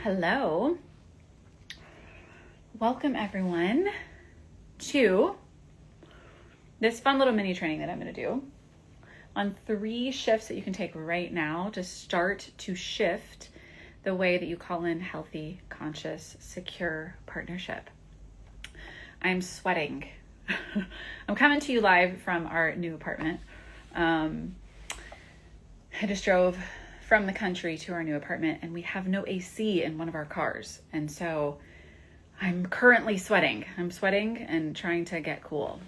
Hello. Welcome everyone to this fun little mini training that I'm going to do on 3 shifts that you can take right now to start to shift the way that you call in healthy, conscious, secure partnership. I'm sweating. I'm coming to you live from our new apartment. I just drove from the country to our new apartment and we have no AC in one of our cars. And so I'm currently sweating. I'm sweating and trying to get cool.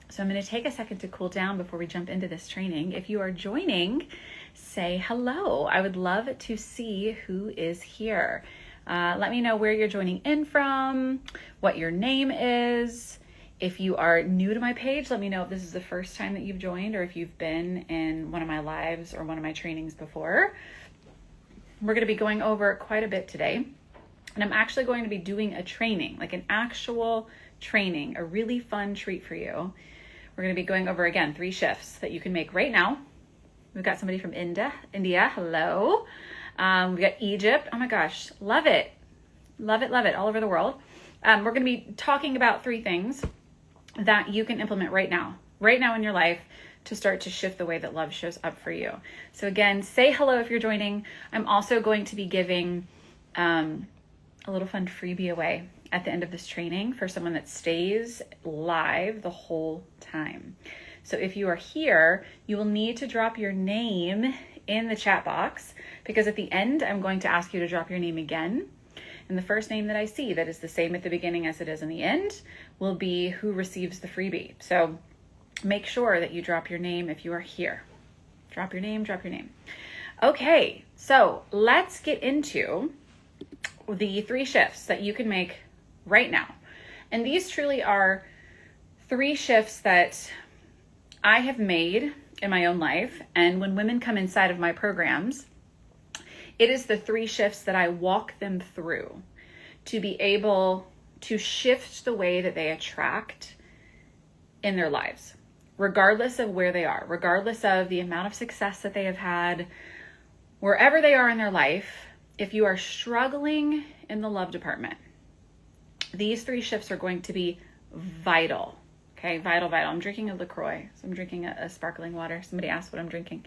So I'm going to take a second to cool down before we jump into this training. If you are joining, say hello. I would love to see who is here. Let me know where you're joining in from, what your name is. If you are new to my page, let me know if this is the first time that you've joined or if you've been in one of my lives or one of my trainings before. We're going to be going over quite a bit today. And I'm actually going to be doing a training, like an actual training, a really fun treat for you. We're going to be going over, again, 3 shifts that you can make right now. We've got somebody from India. Hello. We've got Egypt. Oh my gosh. Love it. Love it. Love it. All over the world. We're going to be talking about 3 things that you can implement right now in your life to start to shift the way that love shows up for you. So again, say hello if you're joining. I'm also going to be giving a little fun freebie away at the end of this training for someone that stays live the whole time. So if you are here, you will need to drop your name in the chat box because at the end, I'm going to ask you to drop your name again. And the first name that I see that is the same at the beginning as it is in the end will be who receives the freebie. So make sure that you drop your name if you are here. Drop your name. Okay, so let's get into the 3 shifts that you can make right now. And these truly are 3 shifts that I have made in my own life. And when women come inside of my programs, it is the 3 shifts that I walk them through to be able to shift the way that they attract in their lives, regardless of where they are, regardless of the amount of success that they have had, wherever they are in their life. If you are struggling in the love department, these 3 shifts are going to be vital. Okay, vital. I'm drinking a LaCroix, so I'm drinking a sparkling water. Somebody asked what I'm drinking.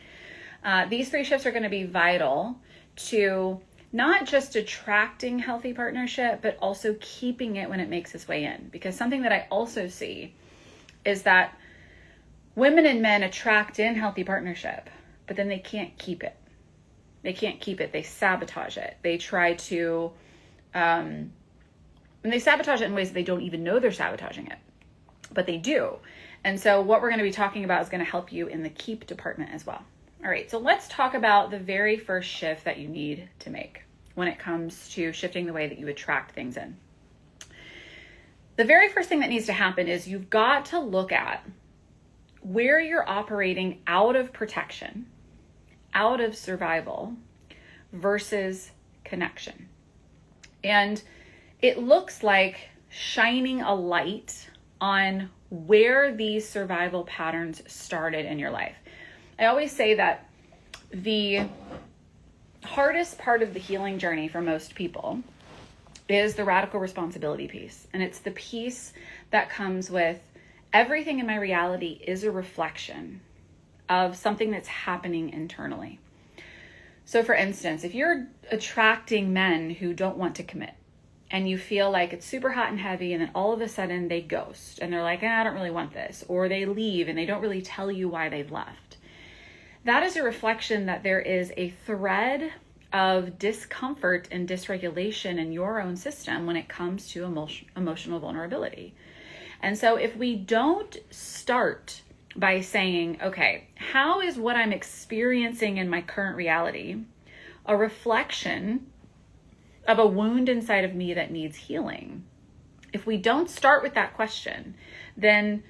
These 3 shifts are going to be vital to not just attracting healthy partnership, but also keeping it when it makes its way in. Because something that I also see is that women and men attract in healthy partnership, but then they can't keep it. They sabotage it. They try to, and they sabotage it in ways that they don't even know they're sabotaging it, but they do. And so what we're going to be talking about is going to help you in the keep department as well. All right, so let's talk about the very first shift that you need to make when it comes to shifting the way that you attract things in. The very first thing that needs to happen is you've got to look at where you're operating out of protection, out of survival versus connection. And it looks like shining a light on where these survival patterns started in your life. I always say that the hardest part of the healing journey for most people is the radical responsibility piece. And it's the piece that comes with everything in my reality is a reflection of something that's happening internally. So for instance, if you're attracting men who don't want to commit and you feel like it's super hot and heavy and then all of a sudden they ghost and they're like, I don't really want this, or they leave and they don't really tell you why they've left. That is a reflection that there is a thread of discomfort and dysregulation in your own system when it comes to emotional vulnerability. And so if we don't start by saying, okay, how is what I'm experiencing in my current reality a reflection of a wound inside of me that needs healing? If we don't start with that question, then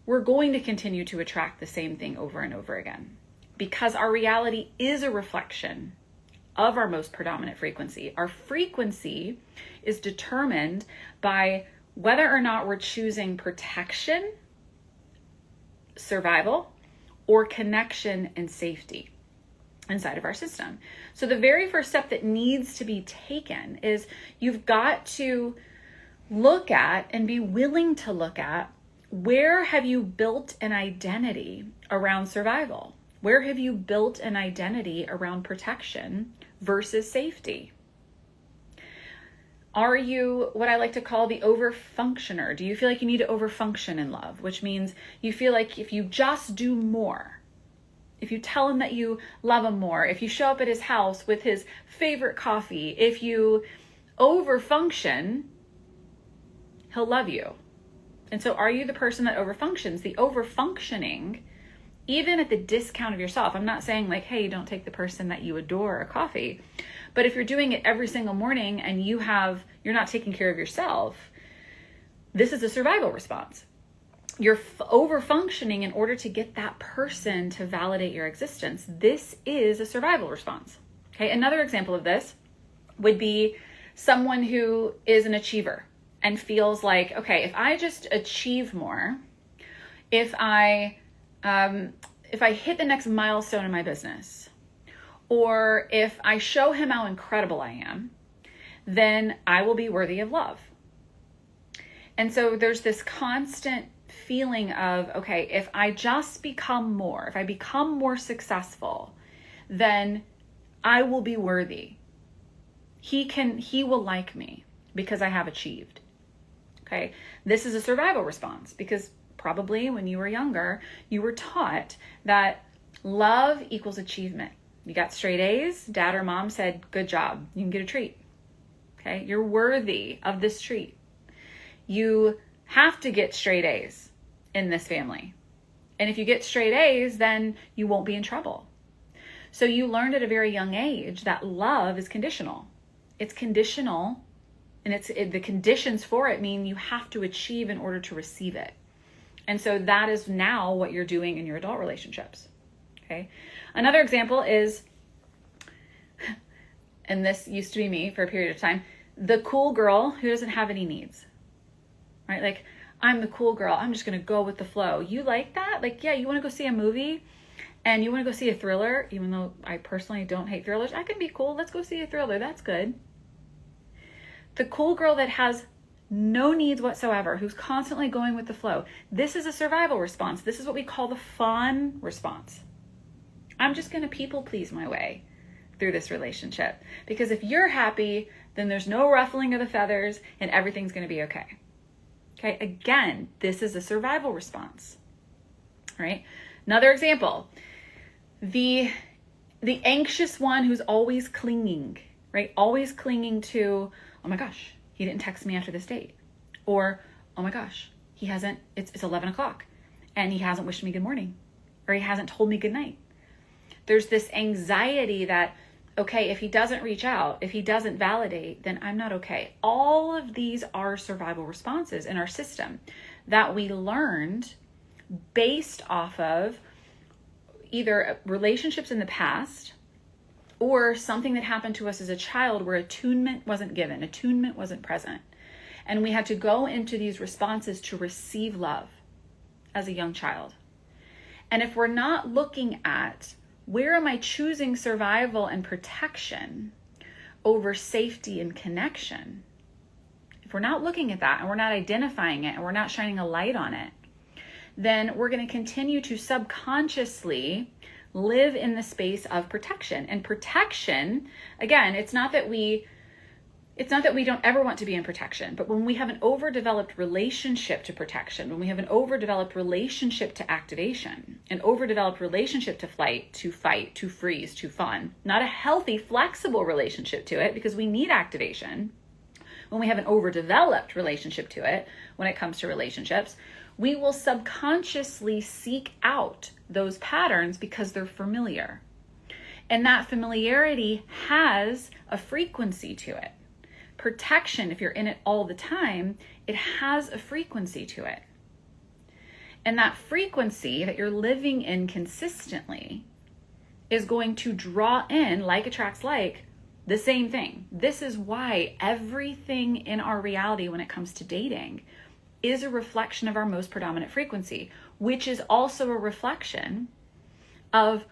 we're going to continue to attract the same thing over and over again. Because our reality is a reflection of our most predominant frequency. Our frequency is determined by whether or not we're choosing protection, survival, or connection and safety. inside of our system. So the very first step that needs to be taken is you've got to look at and be willing to look at, where have you built an identity around survival? Where have you built an identity around protection versus safety? Are you what I like to call the overfunctioner? Do you feel like you need to overfunction in love? Which means you feel like if you just do more, if you tell him that you love him more, if you show up at his house with his favorite coffee, if you overfunction, he'll love you. And so are you the person that overfunctions? The overfunctioning, even at the discount of yourself. I'm not saying like, hey, don't take the person that you adore a coffee. But if you're doing it every single morning and you're not taking care of yourself, this is a survival response. You're over-functioning in order to get that person to validate your existence. This is a survival response. Okay, another example of this would be someone who is an achiever and feels like, okay, if I just achieve more, if I hit the next milestone in my business, or if I show him how incredible I am, then I will be worthy of love. And so there's this constant feeling of, okay, if I just become more, if I become more successful, then I will be worthy. He will like me because I have achieved. Okay, this is a survival response because probably when you were younger, you were taught that love equals achievement. You got straight A's, dad or mom said, good job, you can get a treat. Okay, you're worthy of this treat. You have to get straight A's in this family. And if you get straight A's, then you won't be in trouble. So you learned at a very young age that love is conditional. It's conditional, and the conditions for it mean you have to achieve in order to receive it. And so that is now what you're doing in your adult relationships. Okay. Another example is, and this used to be me for a period of time, the cool girl who doesn't have any needs, right? Like, I'm the cool girl. I'm just going to go with the flow. You like that? Like, yeah, you want to go see a movie and you want to go see a thriller, even though I personally don't hate thrillers. I can be cool. Let's go see a thriller. That's good. The cool girl that has no needs whatsoever, who's constantly going with the flow. This is a survival response. This is what we call the fawn response. I'm just going to people please my way through this relationship. Because if you're happy, then there's no ruffling of the feathers and everything's going to be okay. Okay, again, this is a survival response. All right, another example. The anxious one who's always clinging, right? Always clinging to, oh my gosh, he didn't text me after this date. Or, oh my gosh, it's 11 o'clock and he hasn't wished me good morning. Or he hasn't told me good night. There's this anxiety that, okay, if he doesn't reach out, if he doesn't validate, then I'm not okay. All of these are survival responses in our system that we learned based off of either relationships in the past or something that happened to us as a child where attunement wasn't given, attunement wasn't present. And we had to go into these responses to receive love as a young child. And if we're not looking at where am I choosing survival and protection over safety and connection, if we're not looking at that and we're not identifying it and we're not shining a light on it, then we're going to continue to subconsciously live in the space of protection. And protection, again, it's not that we don't ever want to be in protection, but when we have an overdeveloped relationship to protection, when we have an overdeveloped relationship to activation, an overdeveloped relationship to flight, to fight, to freeze, to fun, not a healthy, flexible relationship to it because we need activation. When we have an overdeveloped relationship to it, when it comes to relationships, we will subconsciously seek out those patterns because they're familiar. And that familiarity has a frequency to it. Protection, if you're in it all the time, it has a frequency to it. And that frequency that you're living in consistently is going to draw in, like attracts like, the same thing. This is why everything in our reality when it comes to dating is a reflection of our most predominant frequency, which is also a reflection of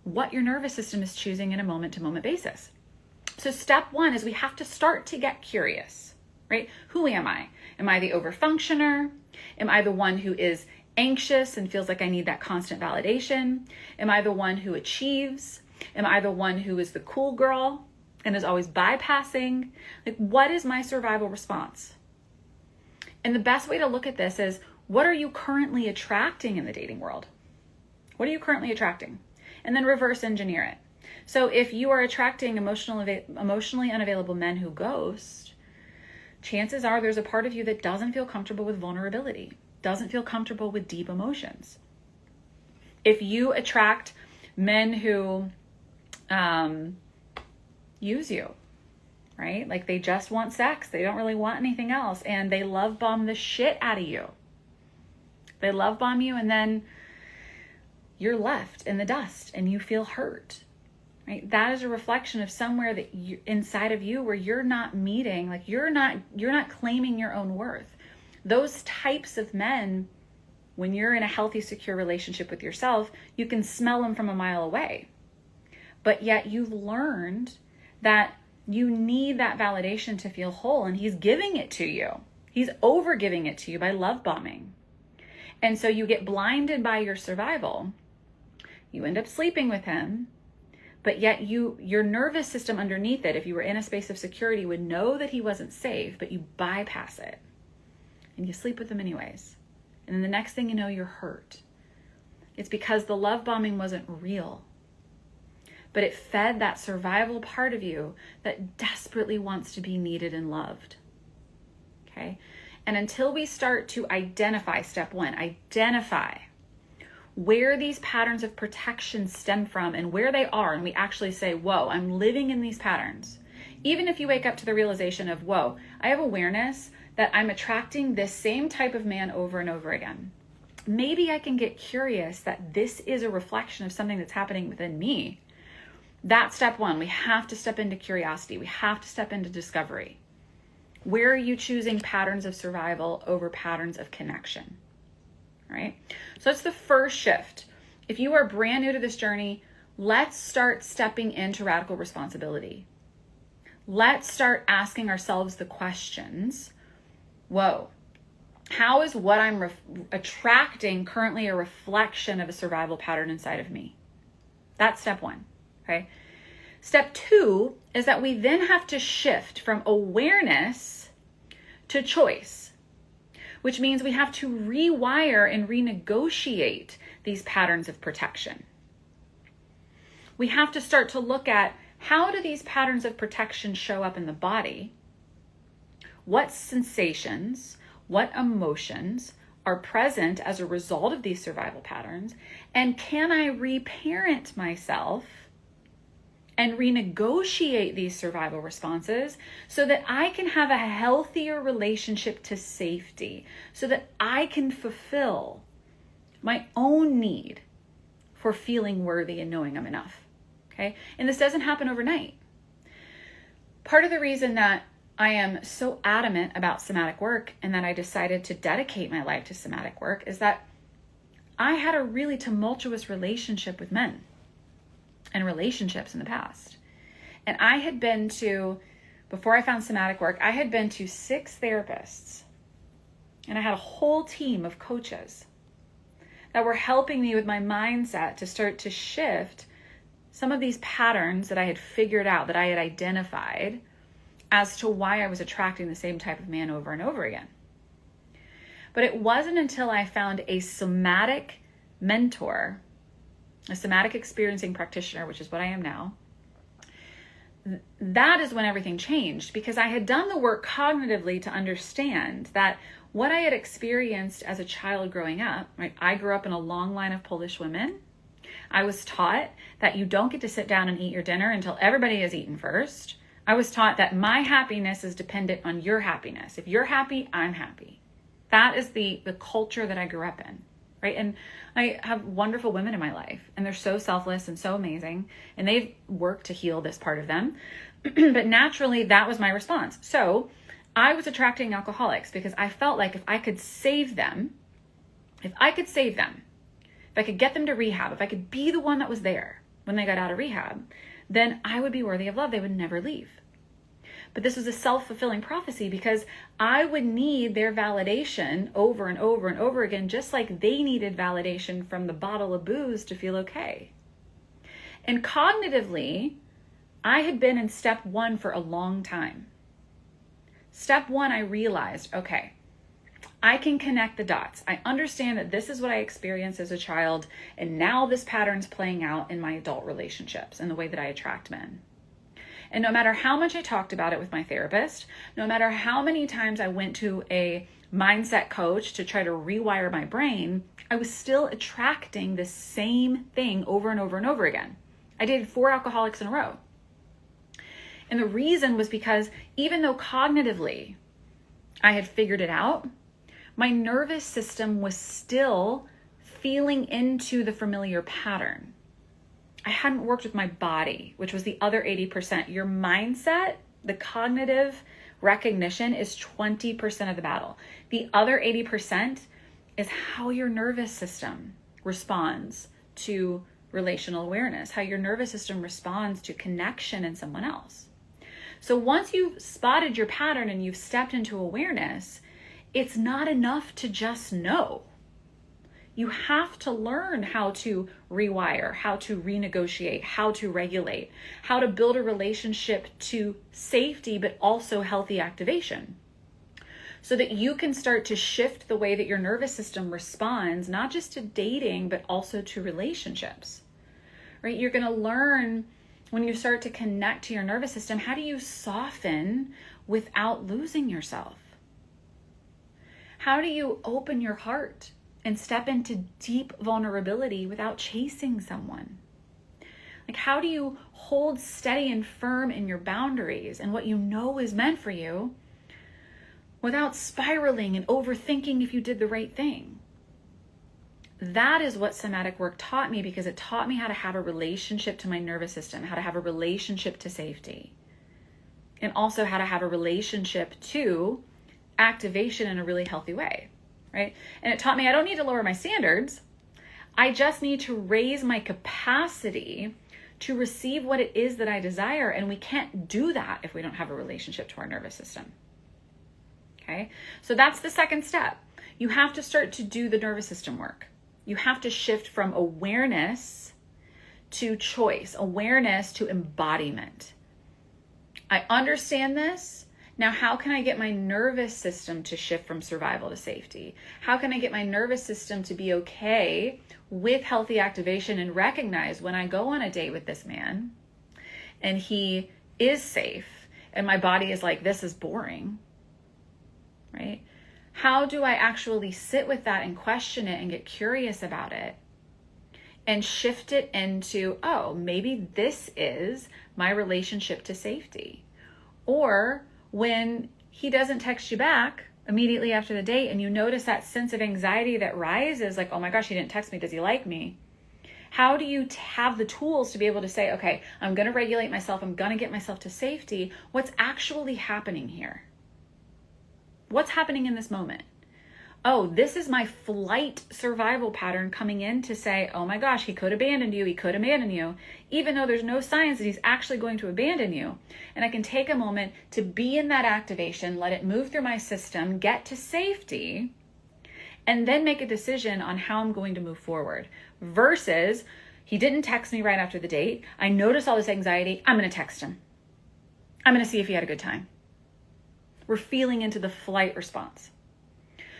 what your nervous system is choosing in a moment-to-moment basis. So step one is we have to start to get curious, right? Who am I? Am I the overfunctioner? Am I the one who is anxious and feels like I need that constant validation? Am I the one who achieves? Am I the one who is the cool girl and is always bypassing? Like, what is my survival response? And the best way to look at this is, what are you currently attracting in the dating world? What are you currently attracting? And then reverse engineer it. So if you are attracting emotionally unavailable men who ghost, chances are there's a part of you that doesn't feel comfortable with vulnerability, doesn't feel comfortable with deep emotions. If you attract men who use you, right? Like they just want sex. They don't really want anything else. And they love bomb the shit out of you. They love bomb you, and then you're left in the dust and you feel hurt, right? That is a reflection of somewhere that you, inside of you, where you're not meeting, like you're not claiming your own worth. Those types of men, when you're in a healthy, secure relationship with yourself, you can smell them from a mile away. But yet you've learned that you need that validation to feel whole, and he's giving it to you. He's over giving it to you by love bombing. And so you get blinded by your survival. You end up sleeping with him, but yet your nervous system underneath it, if you were in a space of security, would know that he wasn't safe, but you bypass it and you sleep with him anyways. And then the next thing you know, you're hurt. It's because the love bombing wasn't real, but it fed that survival part of you that desperately wants to be needed and loved. Okay? And until we start to identify, step one, identify where these patterns of protection stem from and where they are, and we actually say, whoa, I'm living in these patterns. Even if you wake up to the realization of, whoa, I have awareness that I'm attracting this same type of man over and over again. Maybe I can get curious that this is a reflection of something that's happening within me. That's step one. We have to step into curiosity. We have to step into discovery. Where are you choosing patterns of survival over patterns of connection? Right? So that's the first shift. If you are brand new to this journey, let's start stepping into radical responsibility. Let's start asking ourselves the questions. Whoa, how is what I'm attracting currently a reflection of a survival pattern inside of me? That's step one. Okay. Step two is that we then have to shift from awareness to choice, which means we have to rewire and renegotiate these patterns of protection. We have to start to look at, how do these patterns of protection show up in the body? What sensations, what emotions are present as a result of these survival patterns? And can I reparent myself and renegotiate these survival responses so that I can have a healthier relationship to safety, so that I can fulfill my own need for feeling worthy and knowing I'm enough, okay? And this doesn't happen overnight. Part of the reason that I am so adamant about somatic work and that I decided to dedicate my life to somatic work is that I had a really tumultuous relationship with men and relationships in the past. And I had been to, before I found somatic work, I had been to 6 therapists, and I had a whole team of coaches that were helping me with my mindset to start to shift some of these patterns that I had figured out, that I had identified as to why I was attracting the same type of man over and over again. But it wasn't until I found a somatic mentor, a somatic experiencing practitioner, which is what I am now, that is when everything changed, because I had done the work cognitively to understand that what I had experienced as a child growing up, right? I grew up in a long line of Polish women. I was taught that you don't get to sit down and eat your dinner until everybody has eaten first. I was taught that my happiness is dependent on your happiness. If you're happy, I'm happy. That is the culture that I grew up in, right? And I have wonderful women in my life, and they're so selfless and so amazing, and they've worked to heal this part of them. But naturally, that was my response. So I was attracting alcoholics because I felt like if I could save them, if I could get them to rehab, if I could be the one that was there, when they got out of rehab, then I would be worthy of love. They would never leave. But this was a self-fulfilling prophecy because I would need their validation over and over and over again, just like they needed validation from the bottle of booze to feel okay. And cognitively, I had been in step 1 for a long time. Step 1, I realized, okay, I can connect the dots. I understand that this is what I experienced as a child, and now this pattern's playing out in my adult relationships and the way that I attract men. And no matter how much I talked about it with my therapist, no matter how many times I went to a mindset coach to try to rewire my brain, I was still attracting the same thing over and over and over again. I dated 4 alcoholics in a row. And the reason was because even though cognitively I had figured it out, my nervous system was still feeling into the familiar pattern. I hadn't worked with my body, which was the other 80%. Your mindset, the cognitive recognition, is 20% of the battle. The other 80% is how your nervous system responds to relational awareness, how your nervous system responds to connection in someone else. So once you've spotted your pattern and you've stepped into awareness, it's not enough to just know. You have to learn how to rewire, how to renegotiate, how to regulate, how to build a relationship to safety, but also healthy activation, so that you can start to shift the way that your nervous system responds, not just to dating, but also to relationships, right? You're going to learn when you start to connect to your nervous system, how do you soften without losing yourself? How do you open your heart and step into deep vulnerability without chasing someone? Like, how do you hold steady and firm in your boundaries and what you know is meant for you without spiraling and overthinking if you did the right thing? That is what somatic work taught me, because it taught me how to have a relationship to my nervous system, how to have a relationship to safety, and also how to have a relationship to activation in a really healthy way. Right? And it taught me I don't need to lower my standards. I just need to raise my capacity to receive what it is that I desire. And we can't do that if we don't have a relationship to our nervous system. Okay? So that's the second step. You have to start to do the nervous system work. You have to shift from awareness to choice, awareness to embodiment. I understand this. Now, how can I get my nervous system to shift from survival to safety? How can I get my nervous system to be okay with healthy activation and recognize when I go on a date with this man and he is safe and my body is like, this is boring, right? How do I actually sit with that and question it and get curious about it and shift it into, oh, maybe this is my relationship to safety? Or when he doesn't text you back immediately after the date and you notice that sense of anxiety that rises, like, oh my gosh, he didn't text me. Does he like me? How do you have the tools to be able to say, okay, I'm going to regulate myself. I'm going to get myself to safety. What's actually happening here? What's happening in this moment? Oh, this is my flight survival pattern coming in to say, oh my gosh, he could abandon you. He could abandon you, even though there's no signs that he's actually going to abandon you. And I can take a moment to be in that activation, let it move through my system, get to safety, and then make a decision on how I'm going to move forward. Versus, he didn't text me right after the date. I noticed all this anxiety. I'm going to text him. I'm going to see if he had a good time. We're feeling into the flight response.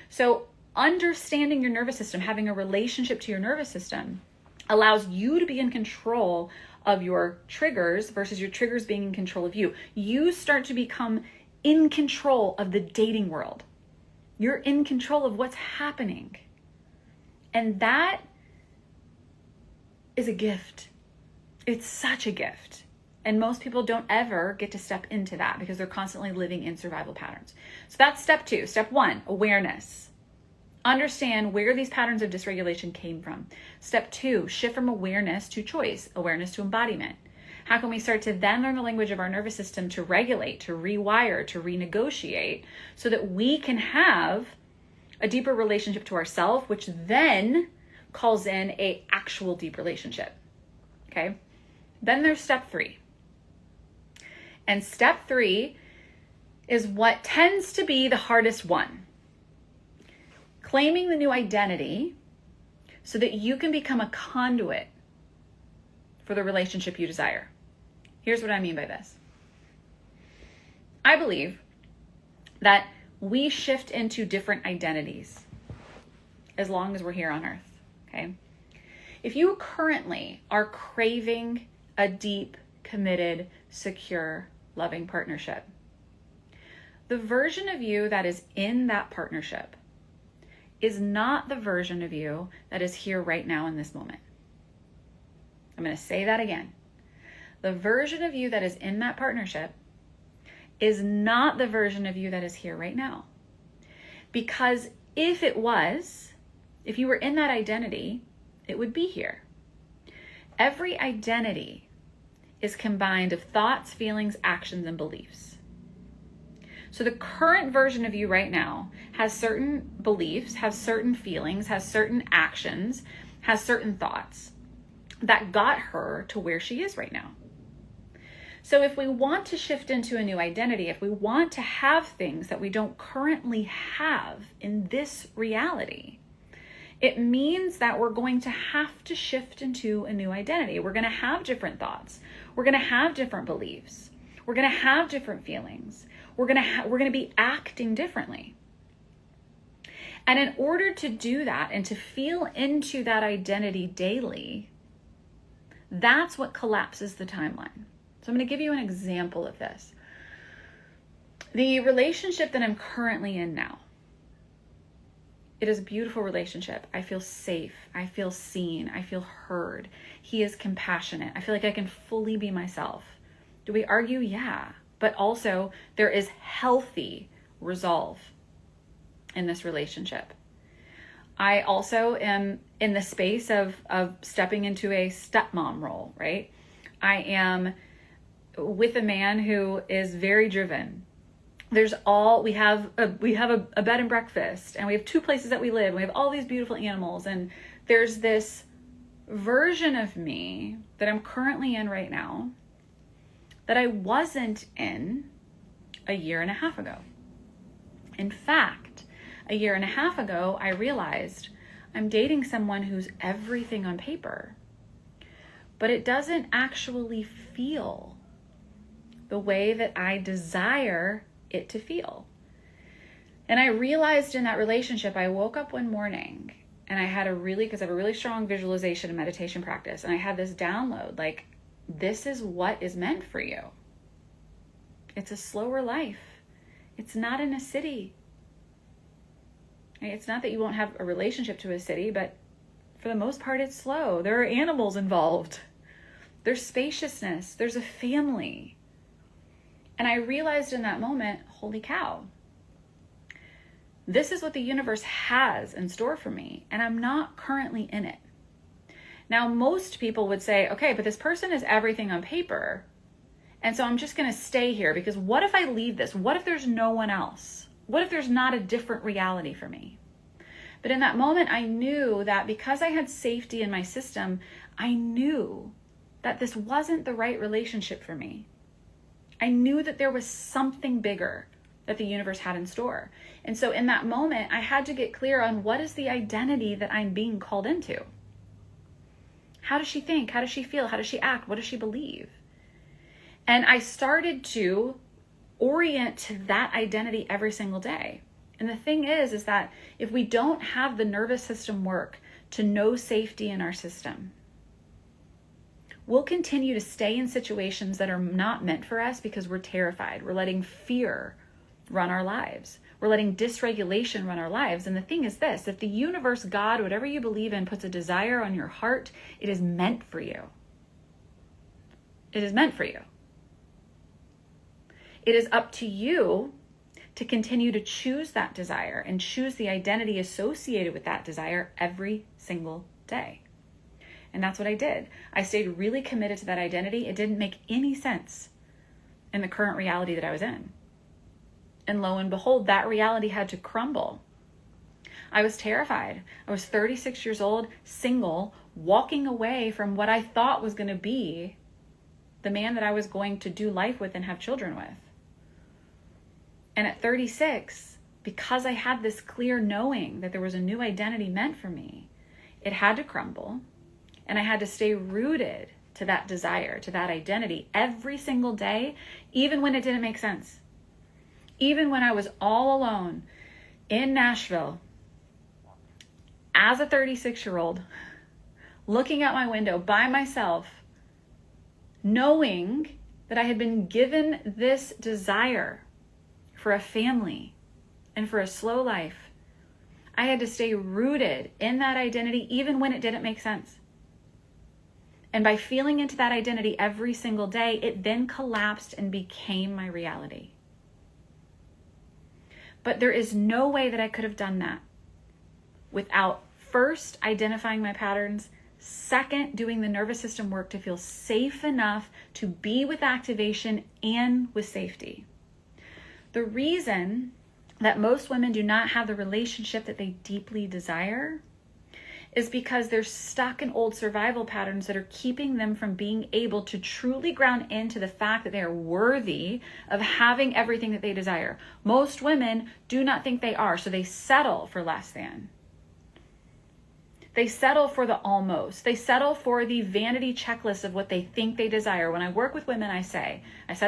So understanding your nervous system, having a relationship to your nervous system, allows you to be in control of your triggers versus your triggers being in control of you. You start to become in control of the dating world. You're in control of what's happening. And that is a gift. It's such a gift. And most people don't ever get to step into that because they're constantly living in survival patterns. So that's step 2. Step 1, awareness. Understand where these patterns of dysregulation came from. Step 2, shift from awareness to choice, awareness to embodiment. How can we start to then learn the language of our nervous system to regulate, to rewire, to renegotiate, so that we can have a deeper relationship to ourselves, which then calls in an actual deep relationship. Okay? Then there's step 3. And step 3 is what tends to be the hardest one. Claiming the new identity so that you can become a conduit for the relationship you desire. Here's what I mean by this. I believe that we shift into different identities as long as we're here on earth, okay? If you currently are craving a deep, committed, secure, loving partnership, the version of you that is in that partnership is not the version of you that is here right now in this moment. I'm going to say that again. The version of you that is in that partnership is not the version of you that is here right now. Because if it was, if you were in that identity, it would be here. Every identity is combined of thoughts, feelings, actions, and beliefs. So the current version of you right now has certain beliefs, has certain feelings, has certain actions, has certain thoughts that got her to where she is right now. So if we want to shift into a new identity, if we want to have things that we don't currently have in this reality, it means that we're going to have to shift into a new identity. We're going to have different thoughts. We're going to have different beliefs. We're going to have different feelings. We're going to be acting differently. And in order to do that and to feel into that identity daily, that's what collapses the timeline. So I'm going to give you an example of this. The relationship that I'm currently in now, it is a beautiful relationship. I feel safe. I feel seen. I feel heard. He is compassionate. I feel like I can fully be myself. Do we argue? Yeah. But also there is healthy resolve in this relationship. I also am in the space of stepping into a stepmom role, right? I am with a man who is very driven. We have a bed and breakfast, and we have 2 places that we live. We have all these beautiful animals, and there's this version of me that I'm currently in right now that I wasn't in a year and a half ago. In fact, a year and a half ago, I realized I'm dating someone who's everything on paper, but it doesn't actually feel the way that I desire it to feel. And I realized in that relationship, I woke up one morning and I had because I have a really strong visualization and meditation practice. And I had this download, like, this is what is meant for you. It's a slower life. It's not in a city. It's not that you won't have a relationship to a city, but for the most part, it's slow. There are animals involved. There's spaciousness. There's a family. And I realized in that moment, holy cow, this is what the universe has in store for me, and I'm not currently in it. Now, most people would say, okay, but this person is everything on paper, and so I'm just going to stay here, because what if I leave this? What if there's no one else? What if there's not a different reality for me? But in that moment, I knew that because I had safety in my system, I knew that this wasn't the right relationship for me. I knew that there was something bigger that the universe had in store. And so in that moment, I had to get clear on what is the identity that I'm being called into. How does she think? How does she feel? How does she act? What does she believe? And I started to orient to that identity every single day. And the thing is that if we don't have the nervous system work to know safety in our system, we'll continue to stay in situations that are not meant for us because we're terrified. We're letting fear run our lives. We're letting dysregulation run our lives. And the thing is this, if the universe, God, whatever you believe in, puts a desire on your heart, it is meant for you. It is meant for you. It is up to you to continue to choose that desire and choose the identity associated with that desire every single day. And that's what I did. I stayed really committed to that identity. It didn't make any sense in the current reality that I was in. And lo and behold, that reality had to crumble. I was terrified. I was 36 years old, single, walking away from what I thought was going to be the man that I was going to do life with and have children with. And at 36, because I had this clear knowing that there was a new identity meant for me, it had to crumble, and I had to stay rooted to that desire, to that identity every single day, even when it didn't make sense. Even when I was all alone in Nashville as a 36-year-old, looking out my window by myself, knowing that I had been given this desire for a family and for a slow life, I had to stay rooted in that identity even when it didn't make sense. And by feeling into that identity every single day, it then collapsed and became my reality. But there is no way that I could have done that without first identifying my patterns, second, doing the nervous system work to feel safe enough to be with activation and with safety. The reason that most women do not have the relationship that they deeply desire is because they're stuck in old survival patterns that are keeping them from being able to truly ground into the fact that they are worthy of having everything that they desire. Most women do not think they are, so they settle for less than. They settle for the almost. They settle for the vanity checklist of what they think they desire. When I work with women, I said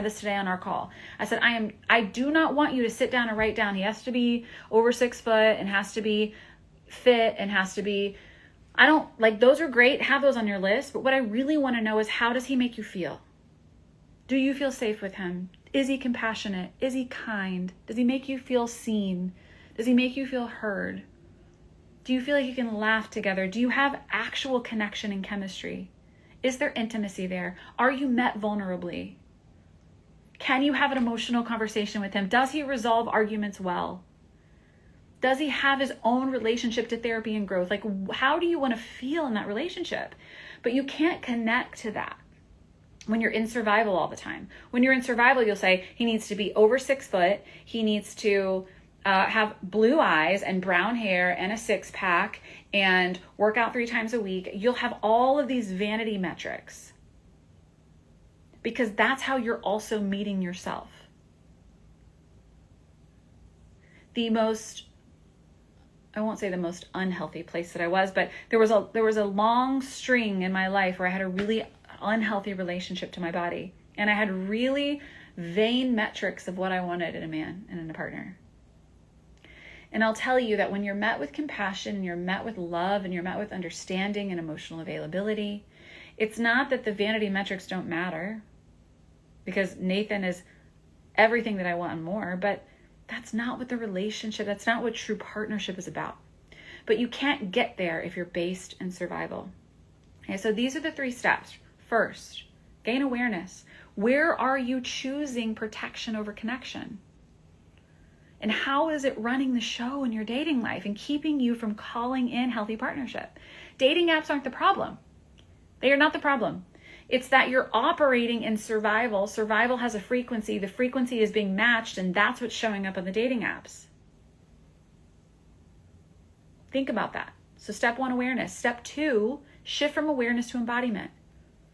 this today on our call. I said, I do not want you to sit down and write down, he has to be over 6 foot and has to be fit and has to be, those are great, have those on your list. But what I really want to know is, how does he make you feel? Do you feel safe with him? Is he compassionate? Is he kind? Does he make you feel seen? Does he make you feel heard? Do you feel like you can laugh together? Do you have actual connection and chemistry? Is there intimacy there? Are you met vulnerably? Can you have an emotional conversation with him? Does he resolve arguments well? Does he have his own relationship to therapy and growth? How do you want to feel in that relationship? But you can't connect to that when you're in survival all the time. When you're in survival, you'll say, he needs to be over 6 foot. He needs to have blue eyes and brown hair and a 6-pack and work out 3 times a week. You'll have all of these vanity metrics because that's how you're also meeting yourself. I won't say the most unhealthy place that I was, but there was a long string in my life where I had a really unhealthy relationship to my body, and I had really vain metrics of what I wanted in a man and in a partner. And I'll tell you that when you're met with compassion and you're met with love and you're met with understanding and emotional availability, it's not that the vanity metrics don't matter, because Nathan is everything that I want and more, but that's not what the relationship, that's not what true partnership is about. But you can't get there if you're based in survival. Okay, so these are the 3 steps. First, gain awareness. Where are you choosing protection over connection? And how is it running the show in your dating life and keeping you from calling in healthy partnership? Dating apps aren't the problem. They are not the problem. It's that you're operating in survival. Survival has a frequency. The frequency is being matched, and that's what's showing up on the dating apps. Think about that. So step 1, awareness. Step 2, shift from awareness to embodiment.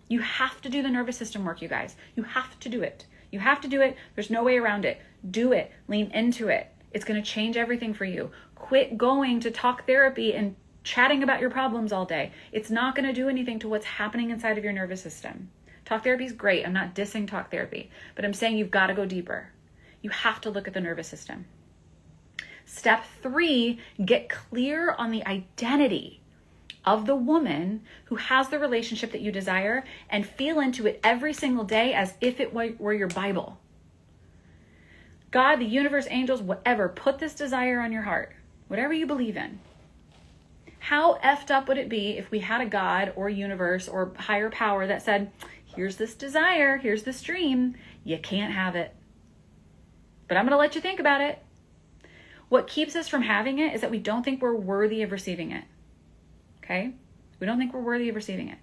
You have to do the nervous system work, you guys. You have to do it. You have to do it. There's no way around it. Do it. Lean into it. It's going to change everything for you. Quit going to talk therapy and chatting about your problems all day. It's not going to do anything to what's happening inside of your nervous system. Talk therapy is great. I'm not dissing talk therapy, but I'm saying you've got to go deeper. You have to look at the nervous system. Step 3, get clear on the identity of the woman who has the relationship that you desire, and feel into it every single day as if it were your Bible. God, the universe, angels, whatever, put this desire on your heart, whatever you believe in. How effed up would it be if we had a God or universe or higher power that said, here's this desire, here's this dream, you can't have it, but I'm going to let you think about it. What keeps us from having it is that we don't think we're worthy of receiving it. Okay? We don't think we're worthy of receiving it.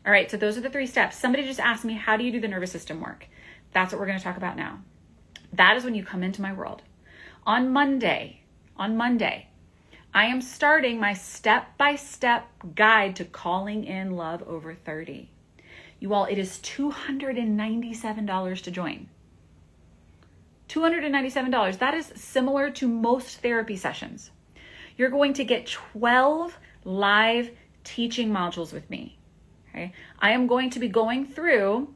All right, so those are the 3 steps. Somebody just asked me, how do you do the nervous system work? That's what we're going to talk about now. That is when you come into my world. On Monday, I am starting my step-by-step guide to calling in love over 30. You all, it is $297 to join. $297. That is similar to most therapy sessions. You're going to get 12 live teaching modules with me. Okay? I am going to be going through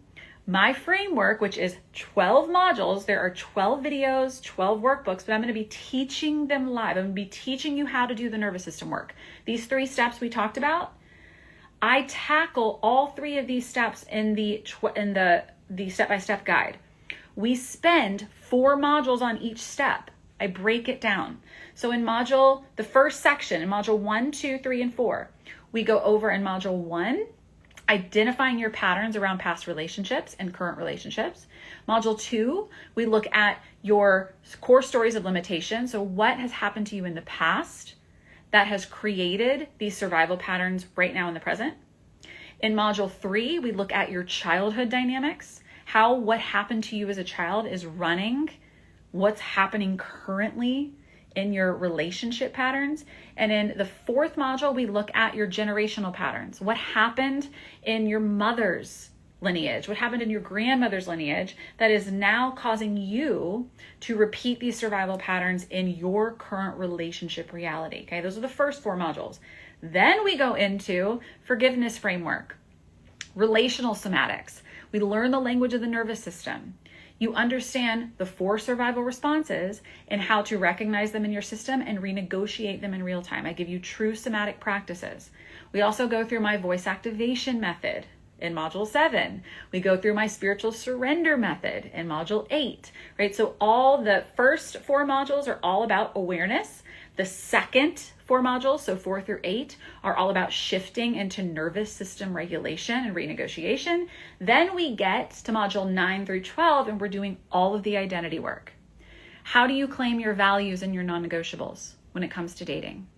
my framework, which is 12 modules. There are 12 videos, 12 workbooks, but I'm going to be teaching them live. I'm going to be teaching you how to do the nervous system work. These 3 steps we talked about, I tackle all 3 of these steps in the step-by-step guide. We spend 4 modules on each step. I break it down. So in the first section, in module 1, 2, 3, and 4, we go over in module 1, identifying your patterns around past relationships and current relationships. Module 2, we look at your core stories of limitation. So what has happened to you in the past that has created these survival patterns right now in the present? In module 3, we look at your childhood dynamics, how what happened to you as a child is running what's happening currently in your relationship patterns. And in the 4th module, we look at your generational patterns. What happened in your mother's lineage? What happened in your grandmother's lineage that is now causing you to repeat these survival patterns in your current relationship reality? Okay, those are the first 4 modules. Then we go into forgiveness framework, relational somatics. We learn the language of the nervous system. You understand the 4 survival responses and how to recognize them in your system and renegotiate them in real time. I give you true somatic practices. We also go through my voice activation method in module 7. We go through my spiritual surrender method in module 8, right? So all the first 4 modules are all about awareness. The second 4 modules, so 4 through 8, are all about shifting into nervous system regulation and renegotiation. Then we get to module 9 through 12, and we're doing all of the identity work. How do you claim your values and your non-negotiables when it comes to dating?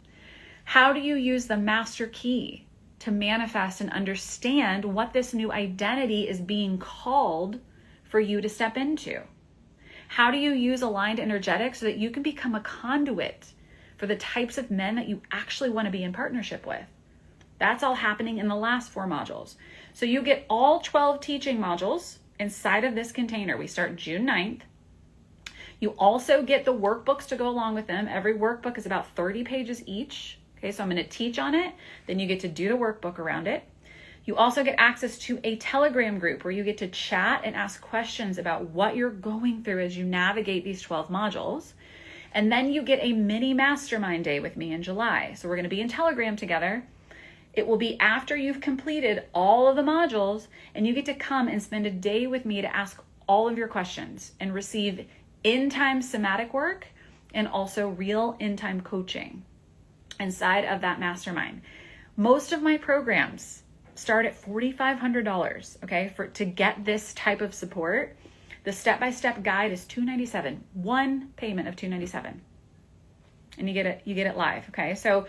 How do you use the master key to manifest and understand what this new identity is being called for you to step into? How do you use aligned energetics so that you can become a conduit for the types of men that you actually want to be in partnership with? That's all happening in the last 4 modules. So you get all 12 teaching modules inside of this container. We start June 9th. You also get the workbooks to go along with them. Every workbook is about 30 pages each. Okay, so I'm going to teach on it. Then you get to do the workbook around it. You also get access to a Telegram group where you get to chat and ask questions about what you're going through as you navigate these 12 modules. And then you get a mini mastermind day with me in July. So we're going to be in Telegram together. It will be after you've completed all of the modules, and you get to come and spend a day with me to ask all of your questions and receive in-time somatic work and also real in-time coaching inside of that mastermind. Most of my programs start at $4,500, okay, to get this type of support. The step-by-step guide is $297, one payment of $297, and you get it live. Okay, so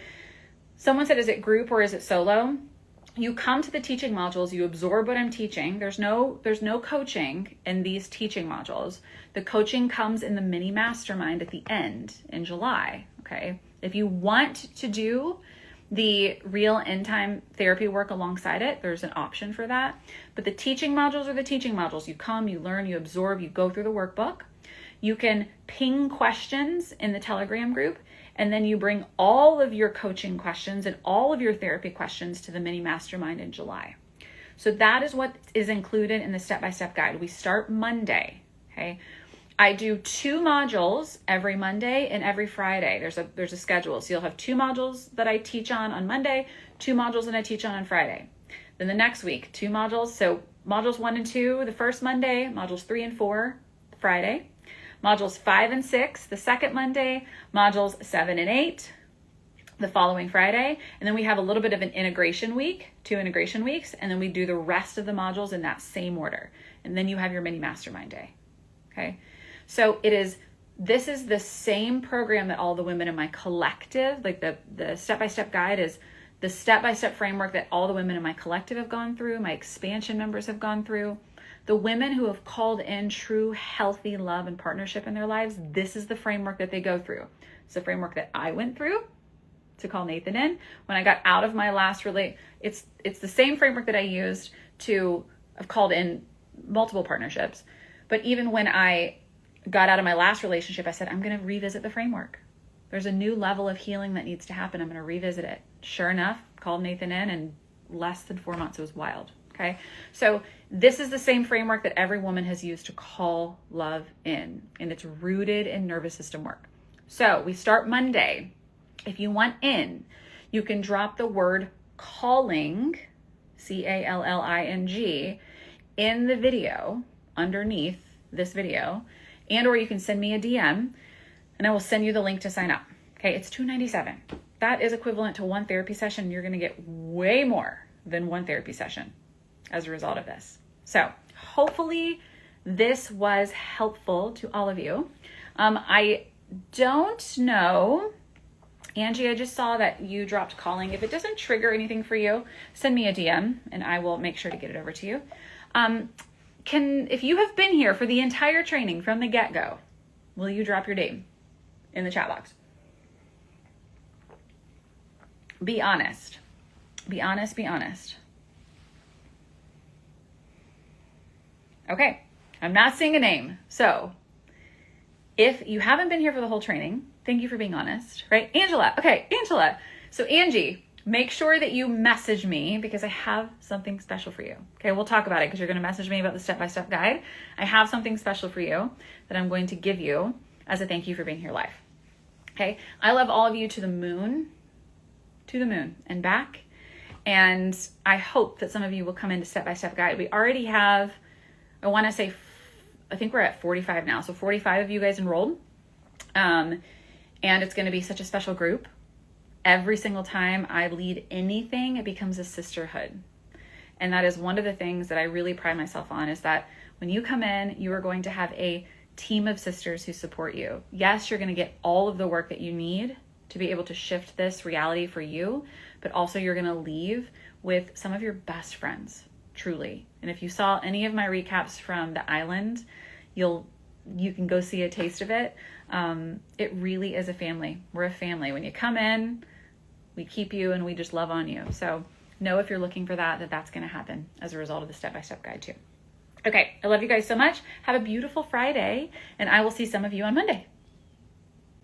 someone said, is it group or is it solo? You come to the teaching modules, you absorb what I'm teaching. There's no coaching in these teaching modules. The coaching comes in the mini mastermind at the end in July. Okay, if you want to do the real in-time therapy work alongside it, there's an option for that. But the teaching modules are the teaching modules. You come, you learn, you absorb, you go through the workbook. You can ping questions in the Telegram group, and then you bring all of your coaching questions and all of your therapy questions to the mini mastermind in July. So that is what is included in the step-by-step guide. We start Monday, okay? I do 2 modules every Monday and every Friday. There's a schedule. So you'll have 2 modules that I teach on Monday, 2 modules that I teach on Friday. Then the next week, 2 modules. So modules 1 and 2, the first Monday, modules 3 and 4, Friday, modules 5 and 6, the second Monday, modules 7 and 8, the following Friday. And then we have a little bit of an integration week, 2 integration weeks, and then we do the rest of the modules in that same order. And then you have your mini mastermind day. Okay. So this is the same program that all the women in my collective, like the step-by-step guide is the step-by-step framework that all the women in my collective have gone through, my expansion members have gone through. The women who have called in true healthy love and partnership in their lives, this is the framework that they go through. It's the framework that I went through to call Nathan in when I got out of my last it's the same framework that I used to I've called in multiple partnerships, but even when I got out of my last relationship, I said, I'm going to revisit the framework. There's a new level of healing that needs to happen. I'm going to revisit it. Sure enough, called Nathan in, and less than 4 months, it was wild. Okay. So this is the same framework that every woman has used to call love in, and it's rooted in nervous system work. So we start Monday. If you want in, you can drop the word calling, CALLING, in the video underneath this video, and or you can send me a DM and I will send you the link to sign up. Okay, it's $297. That is equivalent to one therapy session. You're going to get way more than one therapy session as a result of this. So hopefully this was helpful to all of you. I don't know, Angie, I just saw that you dropped calling. If it doesn't trigger anything for you, send me a DM and I will make sure to get it over to you. If you have been here for the entire training from the get-go, will you drop your name in the chat box? Be honest. Be honest, be honest. Okay, I'm not seeing a name. So if you haven't been here for the whole training, thank you for being honest, right? Angela, okay, Angela. So Angie, make sure that you message me because I have something special for you. Okay, we'll talk about it because you're going to message me about the step-by-step guide. I have something special for you that I'm going to give you as a thank you for being here live. Okay, I love all of you to the moon and back. And I hope that some of you will come into step-by-step guide. We already have, I want to say, I think we're at 45 now. So 45 of you guys enrolled. And it's going to be such a special group. Every single time I lead anything, it becomes a sisterhood. And that is one of the things that I really pride myself on, is that when you come in, you are going to have a team of sisters who support you. Yes, you're going to get all of the work that you need to be able to shift this reality for you, but also you're going to leave with some of your best friends, truly. And if you saw any of my recaps from the island, you can go see a taste of it. It really is a family. We're a family. When you come in, we keep you and we just love on you. So know if you're looking for that's going to happen as a result of the step-by-step guide too. Okay, I love you guys so much. Have a beautiful Friday, and I will see some of you on Monday.